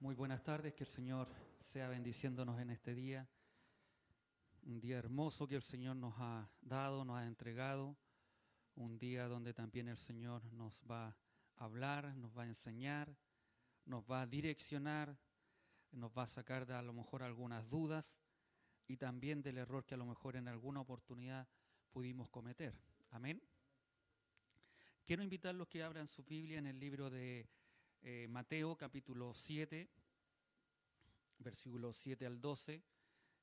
Muy buenas tardes, que el Señor sea bendiciéndonos en este día, un día hermoso que el Señor nos ha dado, nos ha entregado, un día donde también el Señor nos va a hablar, nos va a enseñar, nos va a direccionar, nos va a sacar de a lo mejor algunas dudas y también del error que a lo mejor en alguna oportunidad pudimos cometer. Amén. Quiero invitarlos que abran su Biblia en el libro de Mateo capítulo 7, versículos 7 al 12,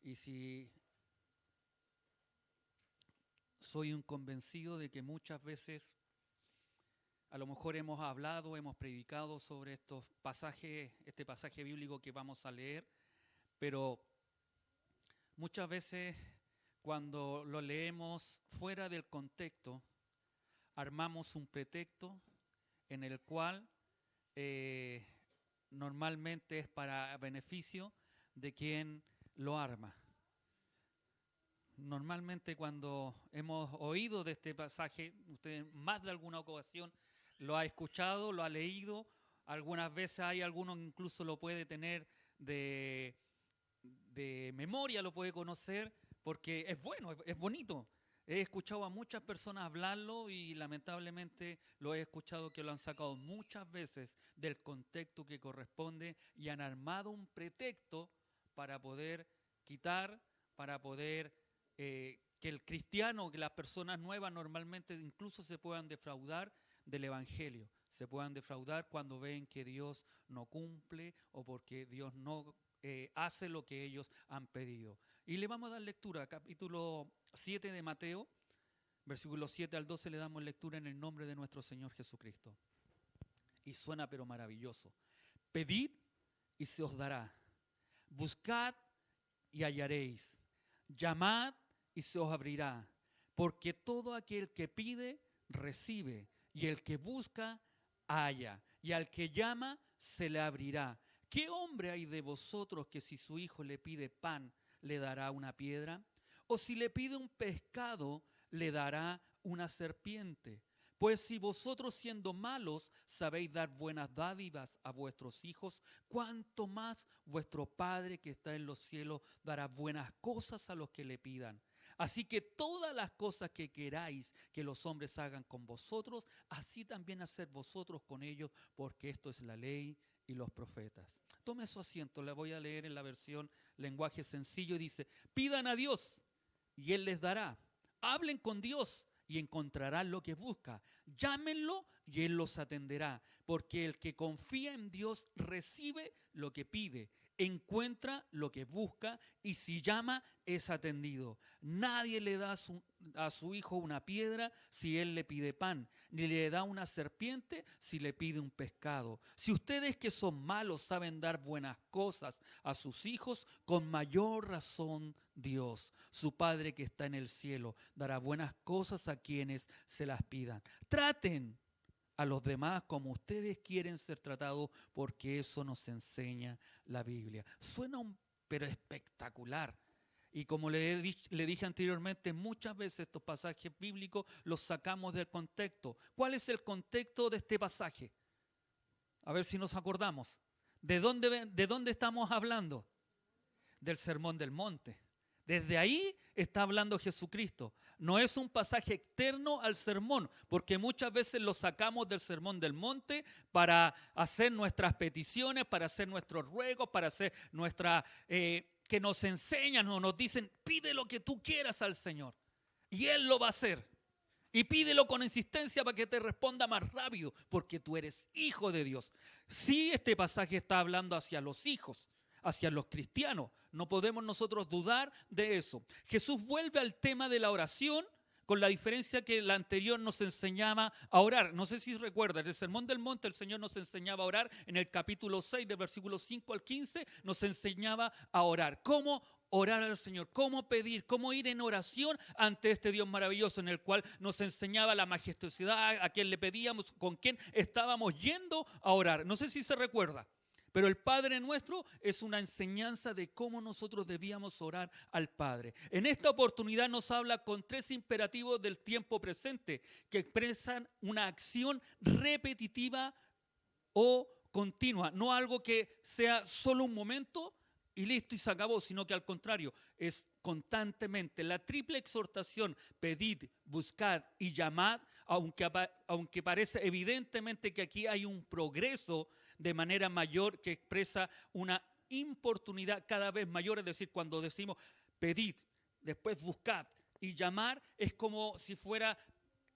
y si soy un convencido de que muchas veces a lo mejor hemos hablado, hemos predicado sobre estos pasajes, este pasaje bíblico que vamos a leer, pero muchas veces cuando lo leemos fuera del contexto, armamos un pretexto en el cual normalmente es para beneficio de quien lo arma. Normalmente cuando hemos oído de este pasaje, usted más de alguna ocasión lo ha escuchado, lo ha leído, algunas veces hay algunos incluso lo puede tener de memoria, lo puede conocer, porque es bueno, es bonito. He escuchado a muchas personas hablarlo y lamentablemente lo he escuchado que lo han sacado muchas veces del contexto que corresponde y han armado un pretexto para poder quitar, para poder que el cristiano, que las personas nuevas normalmente incluso se puedan defraudar del Evangelio, se puedan defraudar cuando ven que Dios no cumple o porque Dios no hace lo que ellos han pedido. Y le vamos a dar lectura, capítulo 7 de Mateo, versículos 7 al 12 le damos lectura en el nombre de nuestro Señor Jesucristo. Y suena pero maravilloso. Pedid y se os dará. Buscad y hallaréis. Llamad y se os abrirá. Porque todo aquel que pide, recibe. Y el que busca, halla. Y al que llama, se le abrirá. ¿Qué hombre hay de vosotros que si su hijo le pide pan, le dará una piedra? ¿O si le pide un pescado, le dará una serpiente? Pues si vosotros siendo malos sabéis dar buenas dádivas a vuestros hijos, ¿cuánto más vuestro Padre que está en los cielos dará buenas cosas a los que le pidan? Así que todas las cosas que queráis que los hombres hagan con vosotros, así también haced vosotros con ellos, porque esto es la ley y los profetas. Tome su asiento, la voy a leer en la versión lenguaje sencillo y dice: pidan a Dios y Él les dará. Hablen con Dios y encontrarán lo que busca. Llámenlo y Él los atenderá. Porque el que confía en Dios recibe lo que pide, encuentra lo que busca y si llama es atendido. Nadie le da a su hijo una piedra si él le pide pan, ni le da una serpiente si le pide un pescado. Si ustedes que son malos saben dar buenas cosas a sus hijos, con mayor razón Dios, su Padre que está en el cielo, dará buenas cosas a quienes se las pidan. Traten a los demás como ustedes quieren ser tratados, porque eso nos enseña la Biblia. Suena pero espectacular. Y como le dije anteriormente, muchas veces estos pasajes bíblicos los sacamos del contexto. ¿Cuál es el contexto de este pasaje? A ver si nos acordamos. ¿De dónde estamos hablando? Del Sermón del Monte. Desde ahí está hablando Jesucristo. No es un pasaje externo al sermón, porque muchas veces lo sacamos del Sermón del Monte para hacer nuestras peticiones, para hacer nuestros ruegos, para hacer que nos enseñan o nos dicen: pide lo que tú quieras al Señor. Y Él lo va a hacer. Y pídelo con insistencia para que te responda más rápido, porque tú eres hijo de Dios. Sí, este pasaje está hablando hacia los hijos, hacia los cristianos. No podemos nosotros dudar de eso. Jesús vuelve al tema de la oración, con la diferencia que la anterior nos enseñaba a orar. No sé si recuerdan, en el Sermón del Monte el Señor nos enseñaba a orar. En el capítulo 6, del versículo 5 al 15, nos enseñaba a orar. ¿Cómo orar al Señor? ¿Cómo pedir? ¿Cómo ir en oración ante este Dios maravilloso, en el cual nos enseñaba la majestuosidad, a quien le pedíamos, con quién estábamos yendo a orar? No sé si se recuerda. Pero el Padre Nuestro es una enseñanza de cómo nosotros debíamos orar al Padre. En esta oportunidad nos habla con 3 imperativos del tiempo presente que expresan una acción repetitiva o continua, no algo que sea solo un momento y listo y se acabó, sino que al contrario, es constantemente. La triple exhortación, pedid, buscad y llamad, aunque parece evidentemente que aquí hay un progreso de manera mayor que expresa una importunidad cada vez mayor, es decir, cuando decimos pedid, después buscad y llamar, es como si fuera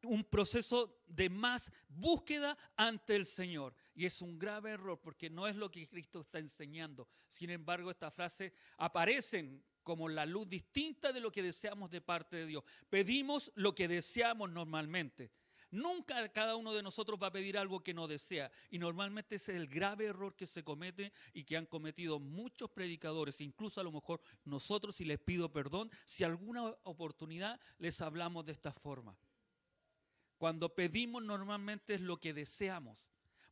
un proceso de más búsqueda ante el Señor. Y es un grave error porque no es lo que Cristo está enseñando. Sin embargo, estas frases aparecen como la luz distinta de lo que deseamos de parte de Dios. Pedimos lo que deseamos normalmente. Nunca cada uno de nosotros va a pedir algo que no desea. Y normalmente ese es el grave error que se comete y que han cometido muchos predicadores, incluso a lo mejor nosotros, y les pido perdón, si alguna oportunidad les hablamos de esta forma. Cuando pedimos normalmente es lo que deseamos.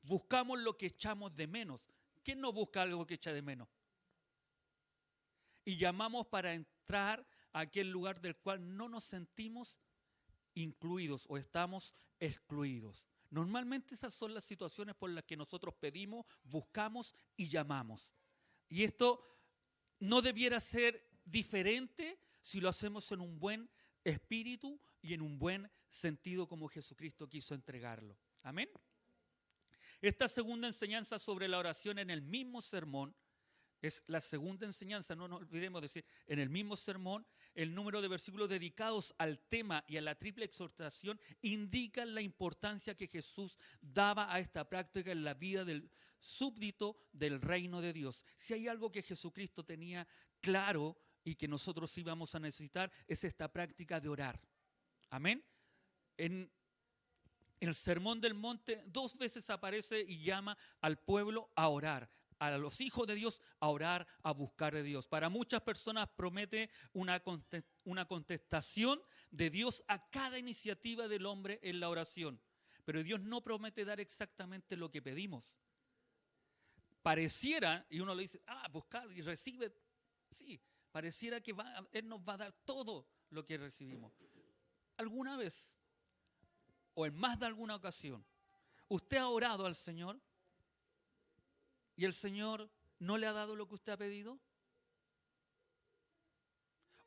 Buscamos lo que echamos de menos. ¿Quién no busca algo que echa de menos? Y llamamos para entrar a aquel lugar del cual no nos sentimos incluidos o estamos excluidos. Normalmente esas son las situaciones por las que nosotros pedimos, buscamos y llamamos. Y esto no debiera ser diferente si lo hacemos en un buen espíritu y en un buen sentido como Jesucristo quiso entregarlo. Amén. Esta segunda enseñanza sobre la oración en el mismo sermón es la segunda enseñanza, no nos olvidemos decir, en el mismo sermón, el número de versículos dedicados al tema y a la triple exhortación indican la importancia que Jesús daba a esta práctica en la vida del súbdito del reino de Dios. Si hay algo que Jesucristo tenía claro y que nosotros íbamos a necesitar, es esta práctica de orar. Amén. En el Sermón del Monte 2 veces aparece y llama al pueblo a orar, a los hijos de Dios a orar, a buscar de Dios. Para muchas personas promete una contestación de Dios a cada iniciativa del hombre en la oración. Pero Dios no promete dar exactamente lo que pedimos. Pareciera, y uno le dice, buscar y recibe. Sí, pareciera que Él nos va a dar todo lo que recibimos. ¿Alguna vez, o en más de alguna ocasión, usted ha orado al Señor y el Señor no le ha dado lo que usted ha pedido?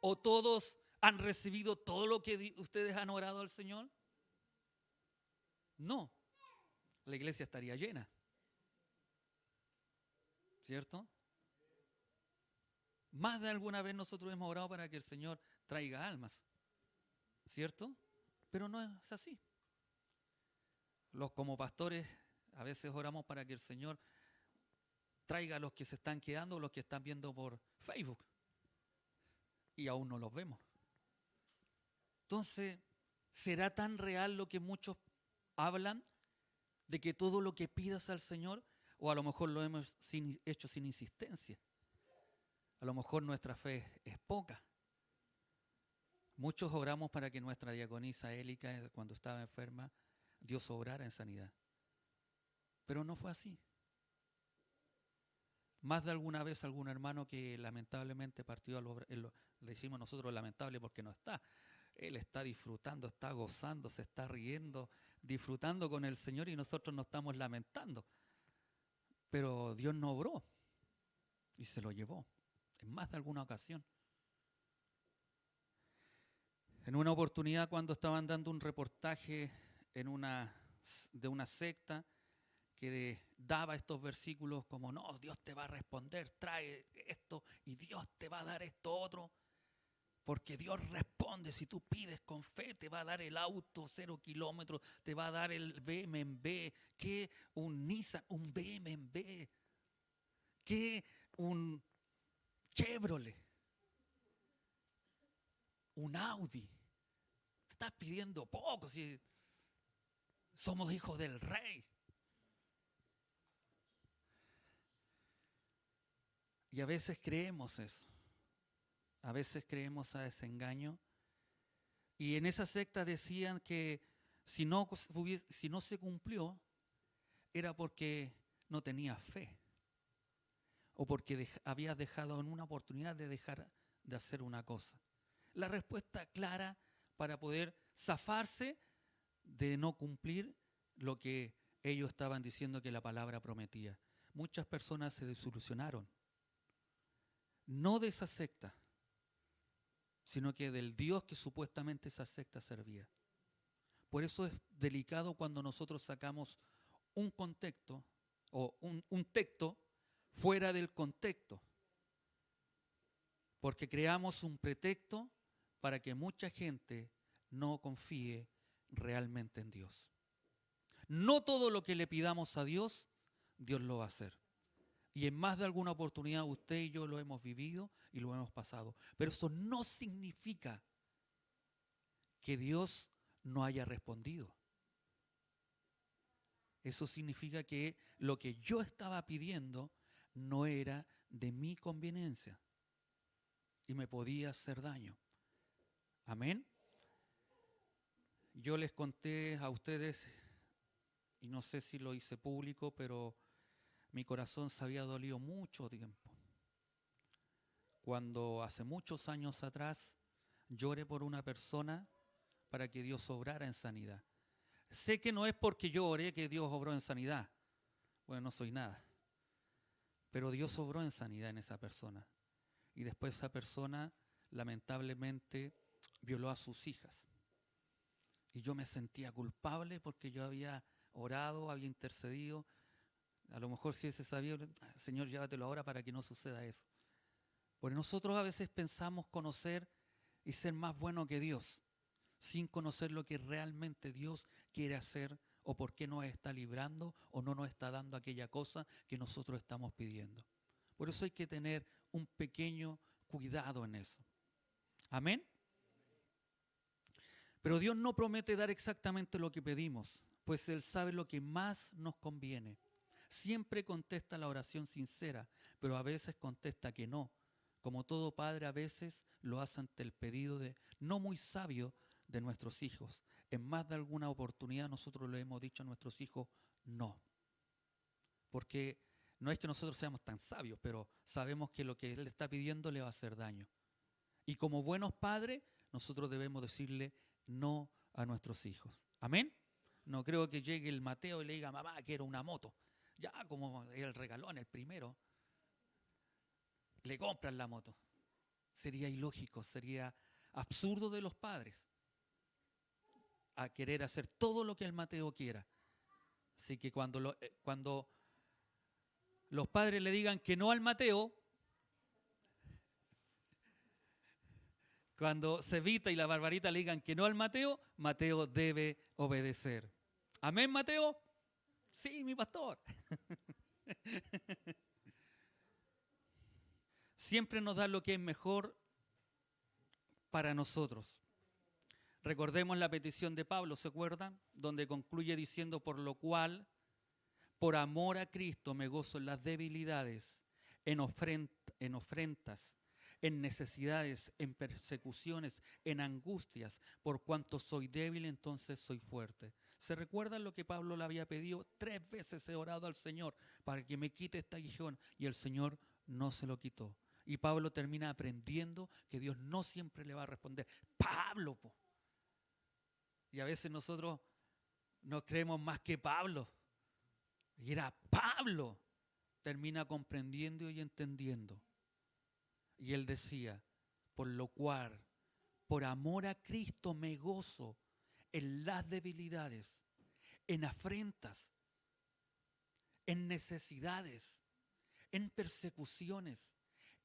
¿O todos han recibido todo lo que ustedes han orado al Señor? No, la iglesia estaría llena, ¿cierto? Más de alguna vez nosotros hemos orado para que el Señor traiga almas, ¿cierto? Pero no es así. Como pastores a veces oramos para que el Señor traiga a los que se están quedando o los que están viendo por Facebook. Y aún no los vemos. Entonces, ¿será tan real lo que muchos hablan de que todo lo que pidas al Señor, o a lo mejor lo hemos hecho sin insistencia? A lo mejor nuestra fe es poca. Muchos oramos para que nuestra diaconisa Élica, cuando estaba enferma, Dios obrara en sanidad. Pero no fue así. Más de alguna vez algún hermano que lamentablemente partió, le decimos nosotros lamentable porque no está. Él está disfrutando, está gozando, se está riendo, disfrutando con el Señor y nosotros nos estamos lamentando. Pero Dios no obró y se lo llevó en más de alguna ocasión. En una oportunidad cuando estaban dando un reportaje de una secta que daba estos versículos como, no, Dios te va a responder, trae esto y Dios te va a dar esto otro, porque Dios responde, si tú pides con fe, te va a dar el auto 0 kilómetros, te va a dar el BMW, que un Nissan, un BMW, que un Chevrolet, un Audi. Te estás pidiendo poco si somos hijos del Rey. Y a veces creemos eso. A veces creemos a ese engaño. Y en esa secta decían que si no se cumplió, era porque no tenía fe. O porque habías dejado en una oportunidad de dejar de hacer una cosa. La respuesta clara para poder zafarse de no cumplir lo que ellos estaban diciendo que la palabra prometía. muchas personas se desilusionaron, no de esa secta, sino que del Dios que supuestamente esa secta servía. Por eso es delicado cuando nosotros sacamos un contexto o un texto fuera del contexto, porque creamos un pretexto para que mucha gente no confíe realmente en Dios. No todo lo que le pidamos a Dios, Dios lo va a hacer. Y en más de alguna oportunidad usted y yo lo hemos vivido y lo hemos pasado. Pero eso no significa que Dios no haya respondido. Eso significa que lo que yo estaba pidiendo no era de mi conveniencia y me podía hacer daño. Amén. Yo les conté a ustedes, y no sé si lo hice público, pero mi corazón se había dolido mucho tiempo. Cuando hace muchos años atrás lloré por una persona para que Dios obrara en sanidad. Sé que no es porque yo oré que Dios obró en sanidad. Bueno, no soy nada. Pero Dios obró en sanidad en esa persona. Y después esa persona, lamentablemente, violó a sus hijas. Y yo me sentía culpable porque yo había orado, había intercedido. A lo mejor si ese sabía, Señor, llévatelo ahora para que no suceda eso. Porque nosotros a veces pensamos conocer y ser más bueno que Dios, sin conocer lo que realmente Dios quiere hacer o por qué nos está librando o no nos está dando aquella cosa que nosotros estamos pidiendo. Por eso hay que tener un pequeño cuidado en eso. Amén. Pero Dios no promete dar exactamente lo que pedimos, pues Él sabe lo que más nos conviene. Siempre contesta la oración sincera, pero a veces contesta que no. Como todo padre a veces lo hace ante el pedido de no muy sabio de nuestros hijos. En más de alguna oportunidad nosotros le hemos dicho a nuestros hijos no. Porque no es que nosotros seamos tan sabios, pero sabemos que lo que Él está pidiendo le va a hacer daño. Y como buenos padres, nosotros debemos decirle no a nuestros hijos. ¿Amén? No creo que llegue el Mateo y le diga, mamá, quiero una moto. Ya como el regalón, el primero, le compran la moto. Sería ilógico, sería absurdo de los padres a querer hacer todo lo que el Mateo quiera. Así que cuando los padres le digan que no al Mateo, cuando Cevita y la Barbarita le digan que no al Mateo, Mateo debe obedecer. ¿Amén, Mateo? Sí, mi pastor. Siempre nos da lo que es mejor para nosotros. Recordemos la petición de Pablo, ¿se acuerdan? Donde concluye diciendo, por lo cual, por amor a Cristo me gozo en las debilidades, en ofrendas, en necesidades, en persecuciones, en angustias, por cuanto soy débil, entonces soy fuerte. ¿Se recuerdan lo que Pablo le había pedido? 3 veces he orado al Señor para que me quite este aguijón y el Señor no se lo quitó. Y Pablo termina aprendiendo que Dios no siempre le va a responder. Pablo, po. Y a veces nosotros no creemos más que Pablo. Y era Pablo. Termina comprendiendo y entendiendo. Y él decía, por lo cual, por amor a Cristo me gozo en las debilidades, en afrentas, en necesidades, en persecuciones,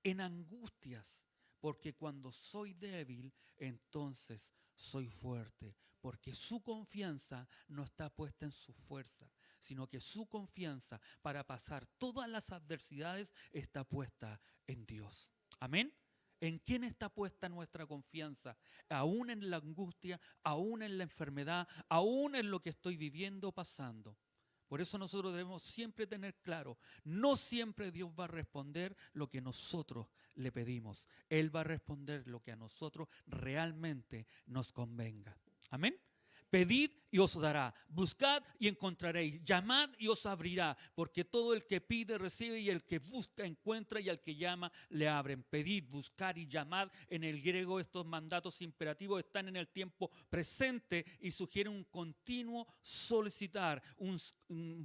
en angustias, porque cuando soy débil, entonces soy fuerte, porque su confianza no está puesta en su fuerza, sino que su confianza para pasar todas las adversidades está puesta en Dios. Amén. ¿En quién está puesta nuestra confianza? Aún en la angustia, aún en la enfermedad, aún en lo que estoy viviendo, pasando. Por eso nosotros debemos siempre tener claro, no siempre Dios va a responder lo que nosotros le pedimos. Él va a responder lo que a nosotros realmente nos convenga. Amén. Pedid y os dará, buscad y encontraréis, llamad y os abrirá, porque todo el que pide recibe y el que busca encuentra y al que llama le abren. Pedid, buscar y llamad. En el griego estos mandatos imperativos están en el tiempo presente y sugieren un continuo solicitar, un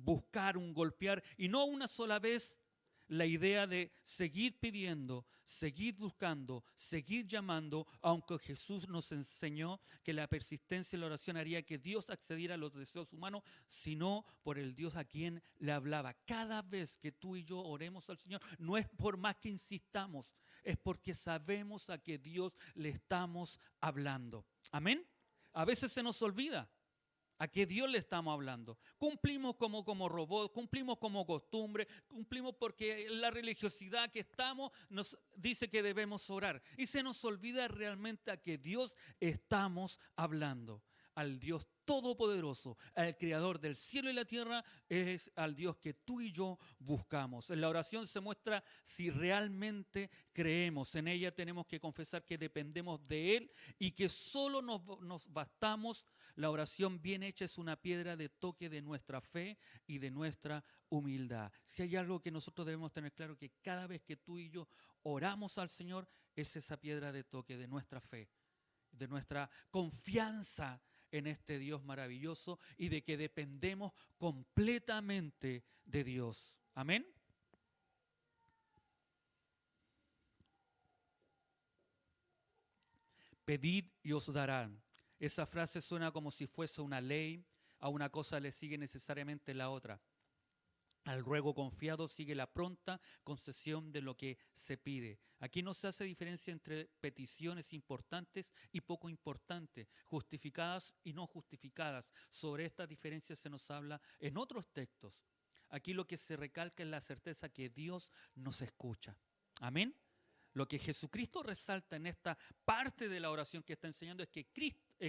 buscar, un golpear y no una sola vez. La idea de seguir pidiendo, seguir buscando, seguir llamando, aunque Jesús nos enseñó que la persistencia en la oración haría que Dios accediera a los deseos humanos, sino por el Dios a quien le hablaba. Cada vez que tú y yo oremos al Señor, no es por más que insistamos, es porque sabemos a qué Dios le estamos hablando. Amén. A veces se nos olvida. ¿A qué Dios le estamos hablando? Cumplimos como robots, cumplimos como costumbre, cumplimos porque la religiosidad que estamos nos dice que debemos orar. Y se nos olvida realmente a qué Dios estamos hablando. Al Dios todopoderoso, al creador del cielo y la tierra, es al Dios que tú y yo buscamos. En la oración se muestra si realmente creemos. En ella tenemos que confesar que dependemos de Él y que solo nos bastamos. La oración bien hecha es una piedra de toque de nuestra fe y de nuestra humildad. Si hay algo que nosotros debemos tener claro, que cada vez que tú y yo oramos al Señor, es esa piedra de toque de nuestra fe, de nuestra confianza en este Dios maravilloso y de que dependemos completamente de Dios. Amén. Pedid y os darán. Esa frase suena como si fuese una ley. A una cosa le sigue necesariamente la otra. Al ruego confiado sigue la pronta concesión de lo que se pide. Aquí no se hace diferencia entre peticiones importantes y poco importantes, justificadas y no justificadas. Sobre esta diferencia se nos habla en otros textos. Aquí lo que se recalca es la certeza que Dios nos escucha. Amén. Lo que Jesucristo resalta en esta parte de la oración que está enseñando es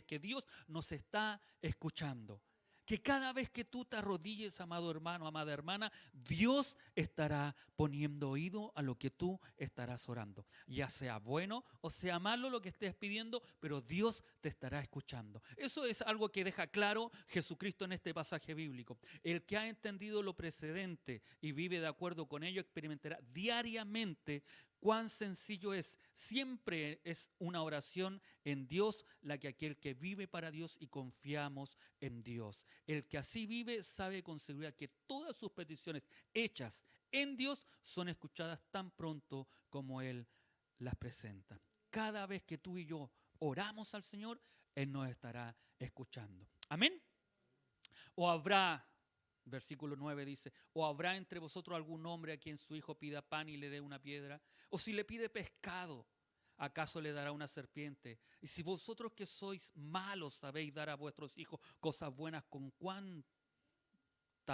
que Dios nos está escuchando. Que cada vez que tú te arrodilles, amado hermano, amada hermana, Dios estará poniendo oído a lo que tú estarás orando. Ya sea bueno o sea malo lo que estés pidiendo, pero Dios te estará escuchando. Eso es algo que deja claro Jesucristo en este pasaje bíblico. El que ha entendido lo precedente y vive de acuerdo con ello experimentará diariamente cuán sencillo es. Siempre es una oración en Dios la que aquel que vive para Dios y confiamos en Dios. El que así vive sabe con seguridad que todas sus peticiones hechas en Dios son escuchadas tan pronto como Él las presenta. Cada vez que tú y yo oramos al Señor, Él nos estará escuchando. Amén. O habrá, versículo 9 dice, o habrá entre vosotros algún hombre a quien su hijo pida pan y le dé una piedra, o si le pide pescado, ¿acaso le dará una serpiente? Y si vosotros que sois malos sabéis dar a vuestros hijos cosas buenas, ¿con cuánta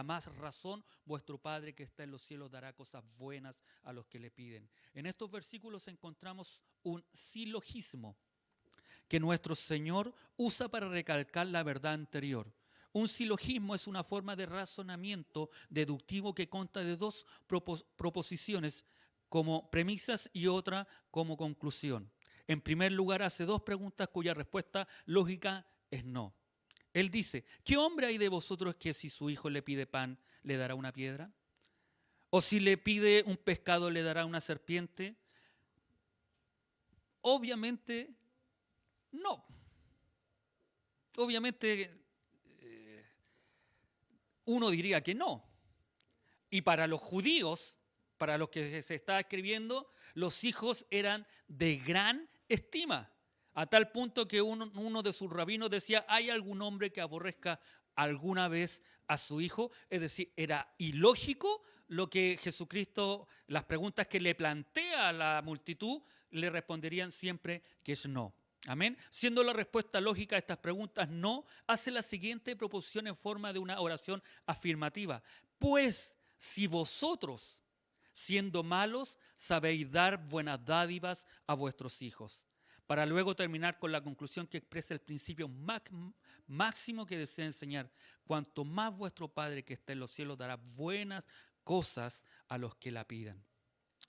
más razón vuestro Padre que está en los cielos dará cosas buenas a los que le piden? En estos versículos encontramos un silogismo que nuestro Señor usa para recalcar la verdad anterior. Un silogismo es una forma de razonamiento deductivo que consta de dos proposiciones como premisas y otra como conclusión. En primer lugar, hace dos preguntas cuya respuesta lógica es no. Él dice, ¿qué hombre hay de vosotros que si su hijo le pide pan, le dará una piedra? ¿O si le pide un pescado, le dará una serpiente? Obviamente, no. Obviamente, uno diría que no. Y para los judíos, para los que se está escribiendo, los hijos eran de gran estima, a tal punto que uno de sus rabinos decía, ¿hay algún hombre que aborrezca alguna vez a su hijo? Es decir, era ilógico lo que Jesucristo, las preguntas que le plantea a la multitud, le responderían siempre que es no. Amén. Siendo la respuesta lógica a estas preguntas no, hace la siguiente proposición en forma de una oración afirmativa. Pues si vosotros, siendo malos, sabéis dar buenas dádivas a vuestros hijos. Para luego terminar con la conclusión que expresa el principio máximo que desea enseñar. Cuanto más vuestro Padre que está en los cielos dará buenas cosas a los que la pidan.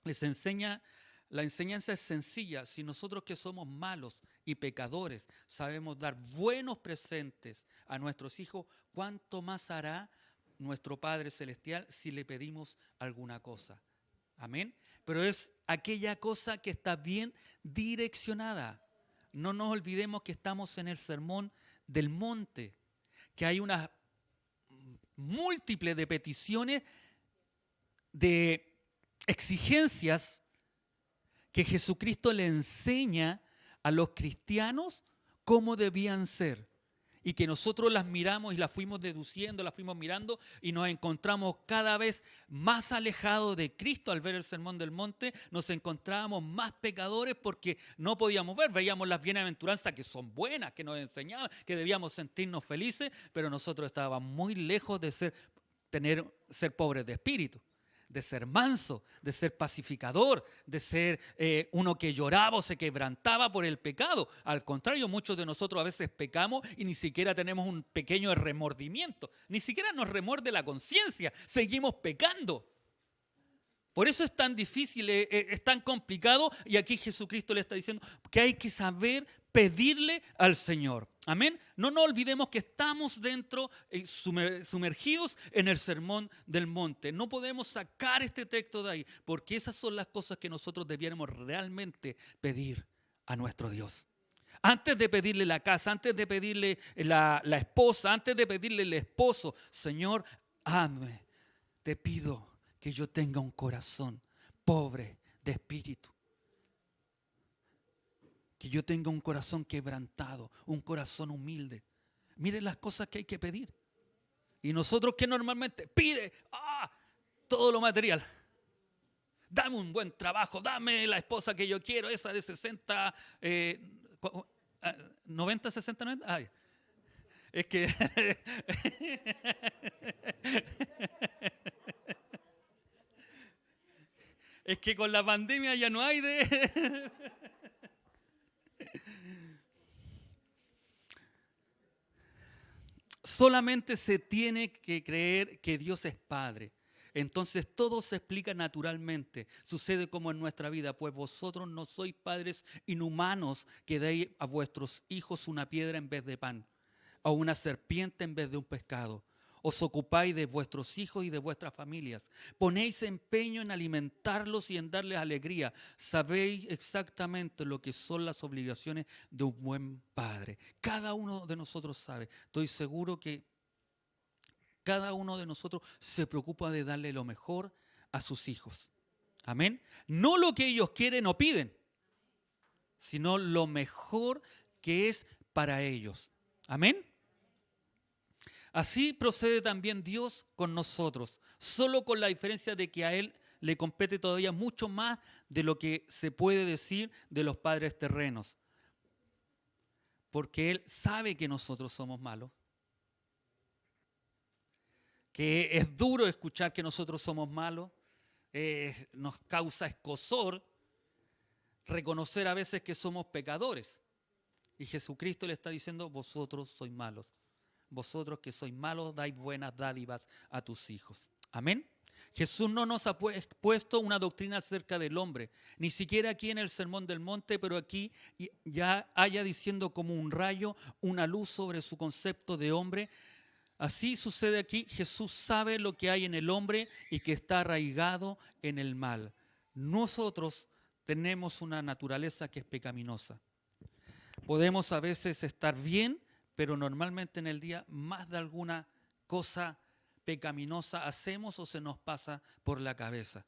Les enseña La enseñanza es sencilla. Si nosotros que somos malos y pecadores sabemos dar buenos presentes a nuestros hijos, ¿cuánto más hará nuestro Padre Celestial si le pedimos alguna cosa? Amén. Pero es aquella cosa que está bien direccionada. No nos olvidemos que estamos en el sermón del monte, que hay una múltiple de peticiones, de exigencias que Jesucristo le enseña a los cristianos cómo debían ser. Y que nosotros las miramos y las fuimos deduciendo, las fuimos mirando y nos encontramos cada vez más alejados de Cristo al ver el Sermón del Monte. Nos encontrábamos más pecadores porque no podíamos ver. Veíamos las bienaventuranzas que son buenas, que nos enseñaban, que debíamos sentirnos felices, pero nosotros estábamos muy lejos de ser pobres de espíritu, de ser manso, de ser pacificador, de ser uno que lloraba o se quebrantaba por el pecado. Al contrario, muchos de nosotros a veces pecamos y ni siquiera tenemos un pequeño remordimiento, ni siquiera nos remorde la conciencia, seguimos pecando. Por eso es tan difícil, es tan complicado, y aquí Jesucristo le está diciendo que hay que saber pedirle al Señor. Amén. No nos olvidemos que estamos dentro, sumergidos en el Sermón del Monte. No podemos sacar este texto de ahí, porque esas son las cosas que nosotros debiéramos realmente pedir a nuestro Dios. Antes de pedirle la casa, antes de pedirle la esposa, antes de pedirle el esposo, Señor, hazme, te pido que yo tenga un corazón pobre de espíritu. Que yo tenga un corazón quebrantado, un corazón humilde. Miren las cosas que hay que pedir. Y nosotros que normalmente pide todo lo material. Dame un buen trabajo, dame la esposa que yo quiero, esa de 60, 90, 60, 90. Ay, es que... es que con la pandemia ya no hay de... Solamente se tiene que creer que Dios es Padre. Entonces todo se explica naturalmente. Sucede como en nuestra vida, pues vosotros no sois padres inhumanos que deis a vuestros hijos una piedra en vez de pan, o una serpiente en vez de un pescado. Os ocupáis de vuestros hijos y de vuestras familias. Ponéis empeño en alimentarlos y en darles alegría. Sabéis exactamente lo que son las obligaciones de un buen padre. Cada uno de nosotros sabe. Estoy seguro que cada uno de nosotros se preocupa de darle lo mejor a sus hijos. Amén. No lo que ellos quieren o piden, sino lo mejor que es para ellos. Amén. Así procede también Dios con nosotros, solo con la diferencia de que a Él le compete todavía mucho más de lo que se puede decir de los padres terrenos. Porque Él sabe que nosotros somos malos, que es duro escuchar que nosotros somos malos, nos causa escozor reconocer a veces que somos pecadores. Y Jesucristo le está diciendo, vosotros sois malos. Vosotros que sois malos, dais buenas dádivas a tus hijos. Amén. Jesús no nos ha puesto una doctrina acerca del hombre, ni siquiera aquí en el Sermón del Monte, pero aquí ya haya diciendo como un rayo, una luz sobre su concepto de hombre. Así sucede aquí. Jesús sabe lo que hay en el hombre y que está arraigado en el mal. Nosotros tenemos una naturaleza que es pecaminosa. Podemos a veces estar bien, pero normalmente en el día más de alguna cosa pecaminosa hacemos o se nos pasa por la cabeza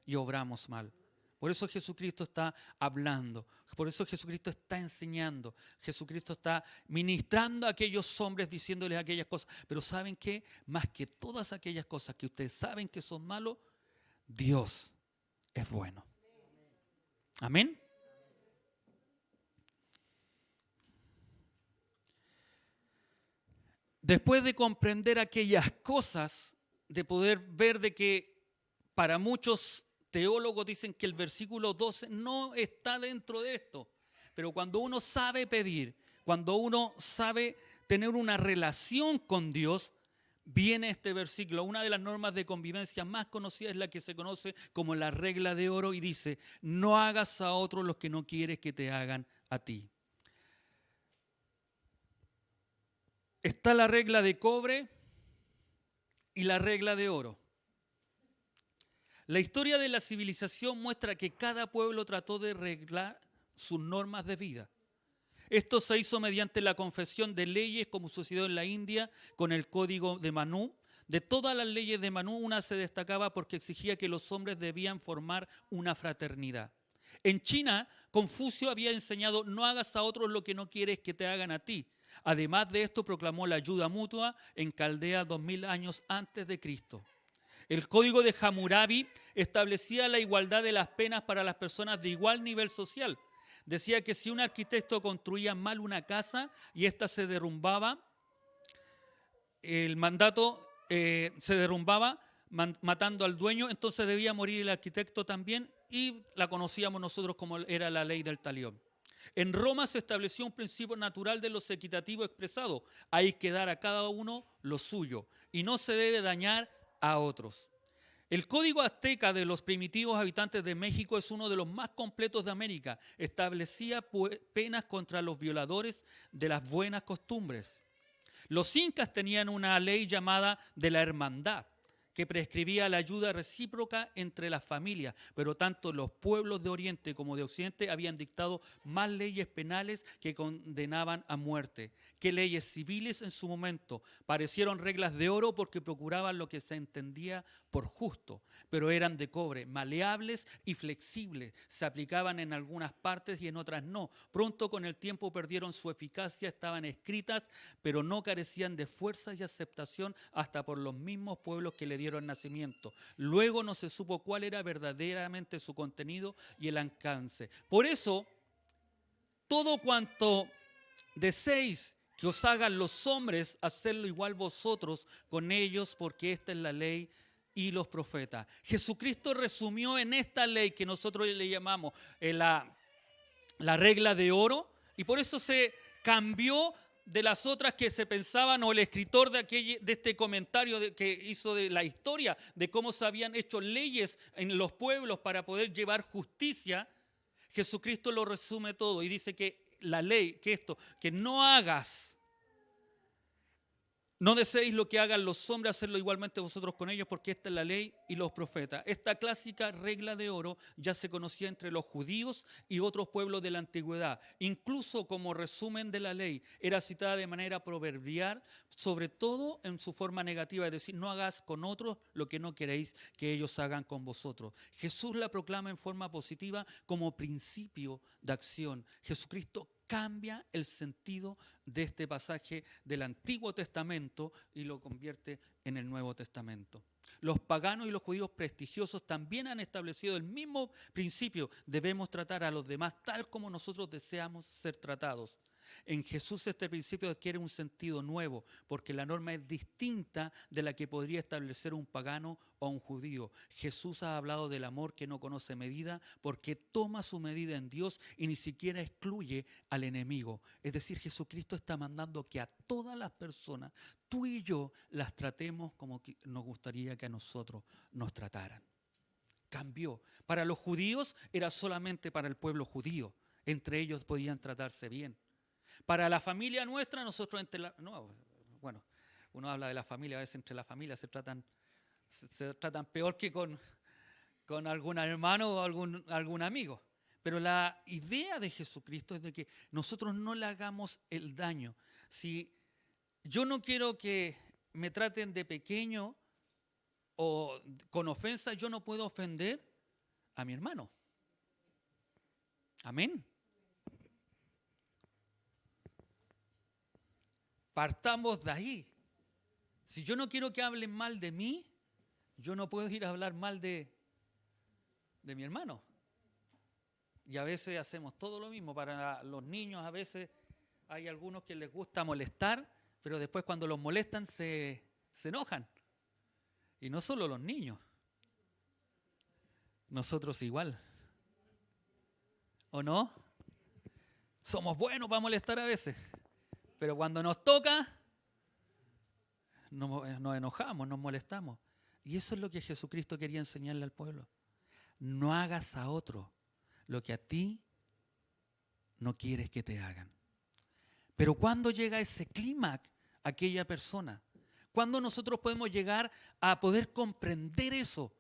y obramos mal. Por eso Jesucristo está hablando, por eso Jesucristo está enseñando, Jesucristo está ministrando a aquellos hombres diciéndoles aquellas cosas. Pero ¿saben qué? Más que todas aquellas cosas que ustedes saben que son malos, Dios es bueno. Amén. Después de comprender aquellas cosas, de poder ver de que para muchos teólogos dicen que el versículo 12 no está dentro de esto, pero cuando uno sabe pedir, cuando uno sabe tener una relación con Dios, viene este versículo. Una de las normas de convivencia más conocidas es la que se conoce como la regla de oro y dice, no hagas a otros lo que no quieres que te hagan a ti. Está la regla de cobre y la regla de oro. La historia de la civilización muestra que cada pueblo trató de arreglar sus normas de vida. Esto se hizo mediante la confección de leyes, como sucedió en la India con el Código de Manú. De todas las leyes de Manú, una se destacaba porque exigía que los hombres debían formar una fraternidad. En China, Confucio había enseñado, no hagas a otros lo que no quieres que te hagan a ti. Además de esto, proclamó la ayuda mutua en Caldea 2000 años antes de Cristo. El Código de Hammurabi establecía la igualdad de las penas para las personas de igual nivel social. Decía que si un arquitecto construía mal una casa y ésta se derrumbaba, el mandato se derrumbaba matando al dueño, entonces debía morir el arquitecto también y la conocíamos nosotros como era la ley del talión. En Roma se estableció un principio natural de los equitativos expresado. Hay que dar a cada uno lo suyo y no se debe dañar a otros. El código azteca de los primitivos habitantes de México es uno de los más completos de América. Establecía penas contra los violadores de las buenas costumbres. Los incas tenían una ley llamada de la hermandad, que prescribía la ayuda recíproca entre las familias, pero tanto los pueblos de Oriente como de Occidente habían dictado más leyes penales que condenaban a muerte, que leyes civiles en su momento. Parecieron reglas de oro porque procuraban lo que se entendía por justo, pero eran de cobre, maleables y flexibles. Se aplicaban en algunas partes y en otras no. Pronto con el tiempo perdieron su eficacia, estaban escritas, pero no carecían de fuerza y aceptación hasta por los mismos pueblos que le dieron nacimiento. Luego no se supo cuál era verdaderamente su contenido y el alcance. Por eso, todo cuanto deseéis que os hagan los hombres, hacedlo igual vosotros con ellos, porque esta es la ley y los profetas. Jesucristo resumió en esta ley que nosotros le llamamos la regla de oro, y por eso se cambió de las otras que se pensaban, o el escritor de este comentario que hizo de la historia, de cómo se habían hecho leyes en los pueblos para poder llevar justicia. Jesucristo lo resume todo y dice que la ley, que no hagas, no deseéis lo que hagan los hombres, hacerlo igualmente vosotros con ellos, porque esta es la ley y los profetas. Esta clásica regla de oro ya se conocía entre los judíos y otros pueblos de la antigüedad. Incluso como resumen de la ley, era citada de manera proverbial, sobre todo en su forma negativa, es decir, no hagas con otros lo que no queréis que ellos hagan con vosotros. Jesús la proclama en forma positiva como principio de acción. Jesucristo cambia el sentido de este pasaje del Antiguo Testamento y lo convierte en el Nuevo Testamento. Los paganos y los judíos prestigiosos también han establecido el mismo principio. Debemos tratar a los demás tal como nosotros deseamos ser tratados. En Jesús este principio adquiere un sentido nuevo, porque la norma es distinta de la que podría establecer un pagano o un judío. Jesús ha hablado del amor que no conoce medida, porque toma su medida en Dios y ni siquiera excluye al enemigo. Es decir, Jesucristo está mandando que a todas las personas, tú y yo, las tratemos como nos gustaría que a nosotros nos trataran. Cambió. Para los judíos era solamente para el pueblo judío. Entre ellos podían tratarse bien. Para la familia nuestra, nosotros uno habla de la familia, a veces entre la familia se tratan peor que con algún hermano o algún amigo. Pero la idea de Jesucristo es de que nosotros no le hagamos el daño. Si yo no quiero que me traten de pequeño o con ofensa, yo no puedo ofender a mi hermano. Amén. Partamos de ahí. Si yo no quiero que hablen mal de mí, yo no puedo ir a hablar mal de mi hermano. Y a veces hacemos todo lo mismo. Para los niños a veces hay algunos que les gusta molestar, pero después cuando los molestan se enojan. Y no solo los niños. Nosotros igual. ¿O no? Somos buenos para molestar a veces. Pero cuando nos toca, nos enojamos, nos molestamos. Y eso es lo que Jesucristo quería enseñarle al pueblo. No hagas a otro lo que a ti no quieres que te hagan. Pero ¿cuándo llega ese clímax aquella persona? ¿Cuándo nosotros podemos llegar a poder comprender eso?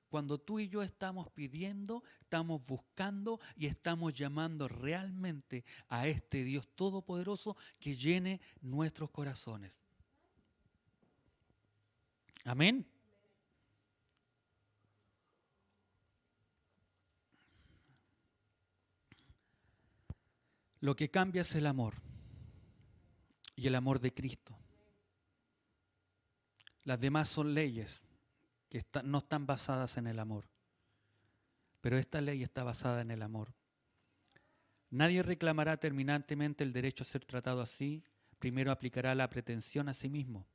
Cuando tú y yo estamos pidiendo, estamos buscando y estamos llamando realmente a este Dios todopoderoso que llene nuestros corazones. Amén. Lo que cambia es el amor y el amor de Cristo. Las demás son leyes que no están basadas en el amor, pero esta ley está basada en el amor. Nadie reclamará terminantemente el derecho a ser tratado así, primero aplicará la pretensión a sí mismo,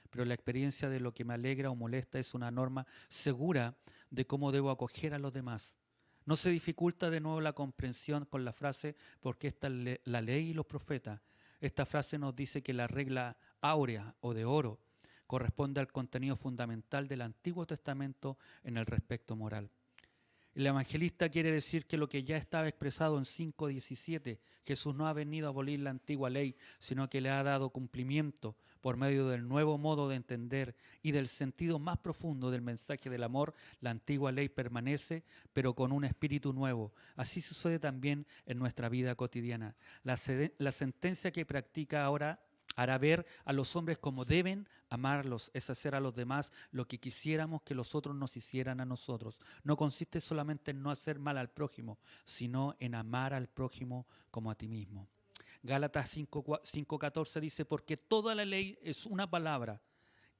pero la experiencia de lo que me alegra o molesta es una norma segura de cómo debo acoger a los demás. No se dificulta de nuevo la comprensión con la frase porque esta la ley y los profetas. Esta frase nos dice que la regla áurea o de oro corresponde al contenido fundamental del Antiguo Testamento en el respecto moral. El evangelista quiere decir que lo que ya estaba expresado en 5:17, Jesús no ha venido a abolir la antigua ley, sino que le ha dado cumplimiento por medio del nuevo modo de entender y del sentido más profundo del mensaje del amor. La antigua ley permanece, pero con un espíritu nuevo. Así sucede también en nuestra vida cotidiana. La sentencia que practica ahora hará ver a los hombres como deben amarlos, es hacer a los demás lo que quisiéramos que los otros nos hicieran a nosotros. No consiste solamente en no hacer mal al prójimo, sino en amar al prójimo como a ti mismo. Gálatas 5:14 dice, porque toda la ley es una palabra,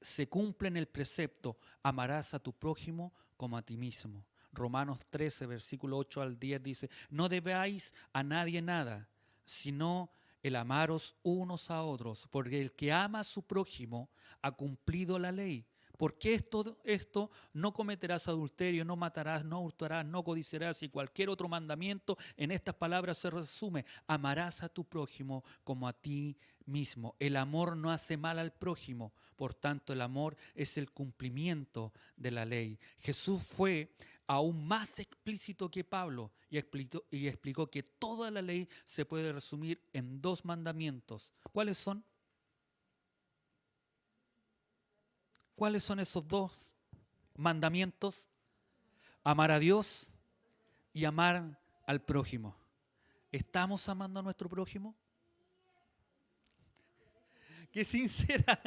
se cumple en el precepto, amarás a tu prójimo como a ti mismo. Romanos 13, versículo 8 al 10 dice, no debáis a nadie nada, sino el amaros unos a otros, porque el que ama a su prójimo ha cumplido la ley. Porque esto no cometerás adulterio, no matarás, no hurtarás, no codiciarás y cualquier otro mandamiento en estas palabras se resume. Amarás a tu prójimo como a ti mismo. El amor no hace mal al prójimo, por tanto el amor es el cumplimiento de la ley. Jesús fue aún más explícito que Pablo y explicó que toda la ley se puede resumir en 2 mandamientos. ¿Cuáles son? ¿Cuáles son esos 2 mandamientos? Amar a Dios y amar al prójimo. ¿Estamos amando a nuestro prójimo? ¡Qué sincera!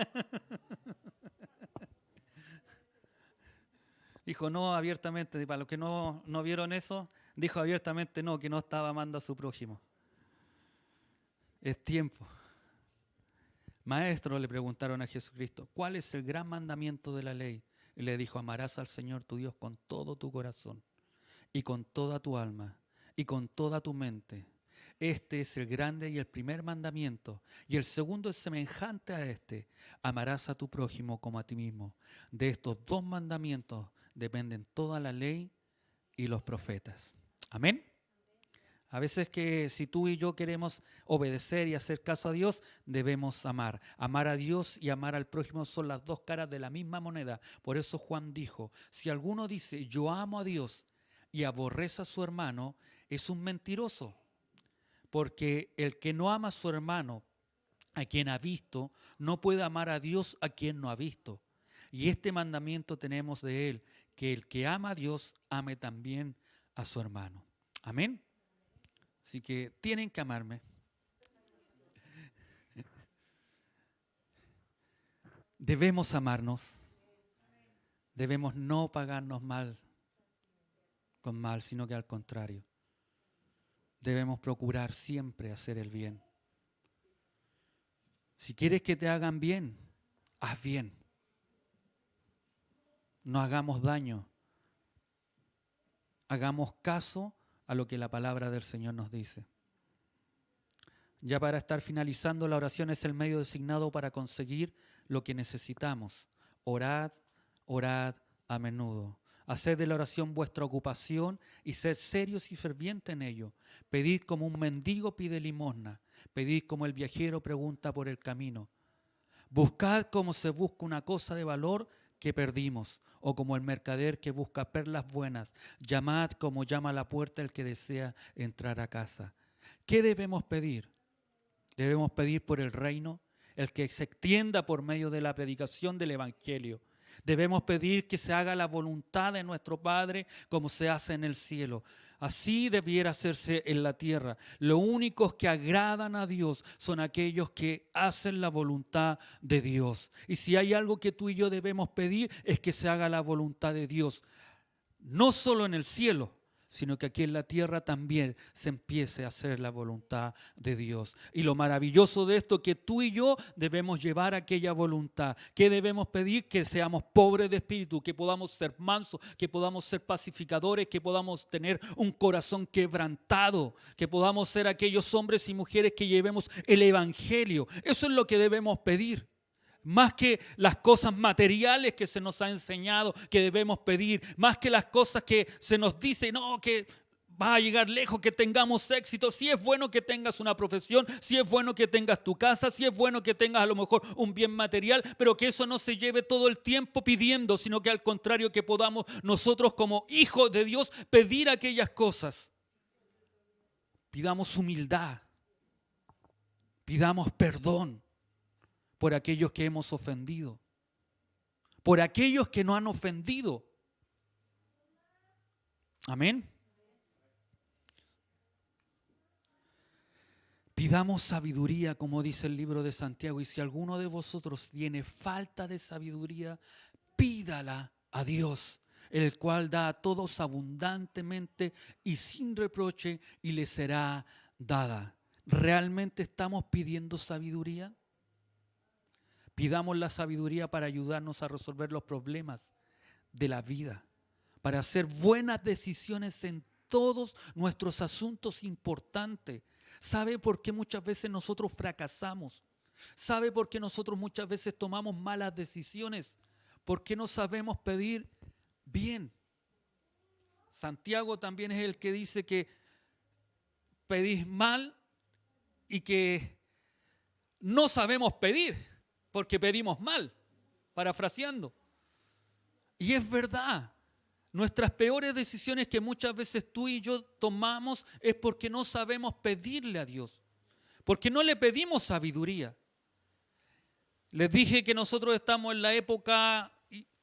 Dijo no abiertamente, para los que no vieron eso, dijo abiertamente no, que no estaba amando a su prójimo. Es tiempo. Maestro, le preguntaron a Jesucristo, ¿cuál es el gran mandamiento de la ley? Y le dijo, amarás al Señor tu Dios con todo tu corazón y con toda tu alma y con toda tu mente. Este es el grande y el primer mandamiento. Y el segundo es semejante a este. Amarás a tu prójimo como a ti mismo. De estos 2 mandamientos dependen toda la ley y los profetas. Amén. A veces que si tú y yo queremos obedecer y hacer caso a Dios, debemos amar. Amar a Dios y amar al prójimo son las 2 caras de la misma moneda. Por eso Juan dijo, si alguno dice yo amo a Dios y aborrece a su hermano, es un mentiroso. Porque el que no ama a su hermano, a quien ha visto, no puede amar a Dios a quien no ha visto. Y este mandamiento tenemos de él, que el que ama a Dios ame también a su hermano. Amén. Así que tienen que amarme. Debemos amarnos. Debemos no pagarnos mal con mal, sino que al contrario. Debemos procurar siempre hacer el bien. Si quieres que te hagan bien, haz bien. No hagamos daño. Hagamos caso a lo que la palabra del Señor nos dice. Ya para estar finalizando, la oración es el medio designado para conseguir lo que necesitamos. Orad, orad a menudo. Haced de la oración vuestra ocupación y sed serios y fervientes en ello. Pedid como un mendigo pide limosna. Pedid como el viajero pregunta por el camino. Buscad como se busca una cosa de valor que perdimos, o como el mercader que busca perlas buenas. Llamad como llama a la puerta el que desea entrar a casa. ¿Qué debemos pedir? Debemos pedir por el reino, el que se extienda por medio de la predicación del Evangelio. Debemos pedir que se haga la voluntad de nuestro Padre como se hace en el cielo. Así debiera hacerse en la tierra. Los únicos que agradan a Dios son aquellos que hacen la voluntad de Dios. Y si hay algo que tú y yo debemos pedir es que se haga la voluntad de Dios. No solo en el cielo, sino que aquí en la tierra también se empiece a hacer la voluntad de Dios. Y lo maravilloso de esto es que tú y yo debemos llevar aquella voluntad. ¿Qué debemos pedir? Que seamos pobres de espíritu, que podamos ser mansos, que podamos ser pacificadores, que podamos tener un corazón quebrantado, que podamos ser aquellos hombres y mujeres que llevemos el evangelio. Eso es lo que debemos pedir. Más que las cosas materiales que se nos ha enseñado que debemos pedir, más que las cosas que se nos dice, no, que vas a llegar lejos, que tengamos éxito. Sí es bueno que tengas una profesión, sí es bueno que tengas tu casa, sí es bueno que tengas a lo mejor un bien material, pero que eso no se lleve todo el tiempo pidiendo, sino que al contrario que podamos nosotros como hijos de Dios pedir aquellas cosas. Pidamos humildad, pidamos perdón por aquellos que hemos ofendido, por aquellos que nos han ofendido. Amén. Pidamos sabiduría, como dice el libro de Santiago, y si alguno de vosotros tiene falta de sabiduría, pídala a Dios, el cual da a todos abundantemente y sin reproche, y le será dada. ¿Realmente estamos pidiendo sabiduría? Pidamos la sabiduría para ayudarnos a resolver los problemas de la vida, para hacer buenas decisiones en todos nuestros asuntos importantes. ¿Sabe por qué muchas veces nosotros fracasamos? ¿Sabe por qué nosotros muchas veces tomamos malas decisiones? Porque no sabemos pedir bien. Santiago también es el que dice que pedís mal y que no sabemos pedir porque pedimos mal, parafraseando. Y es verdad, nuestras peores decisiones que muchas veces tú y yo tomamos es porque no sabemos pedirle a Dios, porque no le pedimos sabiduría. Les dije que nosotros estamos en la época,